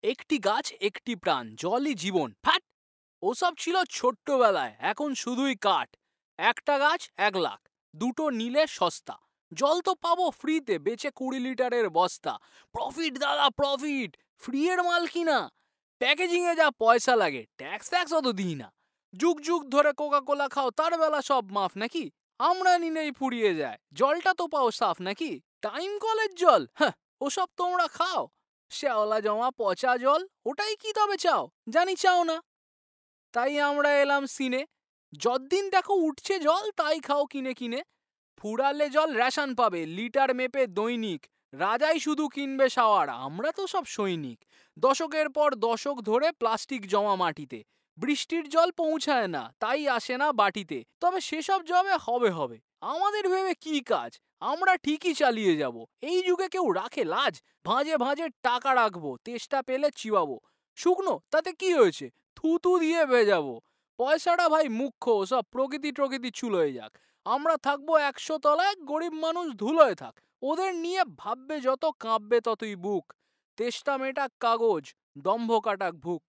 একটি গাছ একটি প্রাণ, জলই জীবন। ফ্যাট! ওসব ছিল ছোট্টবেলায়, এখন শুধুই কাঠ। একটা গাছ 1 লাখ, দুটো নিলে সস্তা। জল তো পাবো ফ্রিতে, বেচে 20 লিটারের বস্তা। প্রফিট দাদা, প্রফিট! ফ্রি এর মাল কিনা। প্যাকেজিং এ যা পয়সা লাগে, ট্যাক্স ট্যাক্স অত দিই না। যুগ যুগ ধরে কোকা কোলা খাও, তার বেলা সব মাফ নাকি? আমরা নিলেই ফুরিয়ে যায়, জলটা তো পাও সাফ নাকি? টাইম কলের জল, হ্যাঁ, ওসব তোমরা খাও। শ্যাওলা জমা পচা জল, ওটাই কি তবে চাও? জানি চাও না। তাই আমরা এলাম সিনে। যদ্দিন দেখো উঠছে জল, তাই খাও কিনে কিনে। ফুরালে জল রেশন পাবে, লিটার মেপে দৈনিক। রাজাই শুধু কিনবে শাওয়ার, আমরা তো সব সৈনিক। দশকের পর দশক ধরে প্লাস্টিক জমা মাটিতে। বৃষ্টির জল পৌঁছায় না, তাই আসে না বাটিতে। তবে সেসব জবে হবে হবে, আমাদের ভেবে কি কাজ? আমরা ঠিকই চালিয়ে যাব। এই যুগে কেউ রাখে লাজ? ভাঁজে ভাঁজে টাকা রাখবো, তেষ্টা পেলে চিবাবো। শুকনো তাতে কি হয়েছে, থুতু দিয়ে ভেজাবো। পয়সাটা ভাই মুখ্য, সব প্রকৃতি ট্রকৃতি চুলোয় যাক। আমরা থাকবো 100 তলায়, গরিব মানুষ ধুলোয় থাক। ওদের নিয়ে ভাববে যত, কাঁপবে ততই বুক। তেষ্টা মেটাক কাগজ, দম্ভ কাটাক ভুক।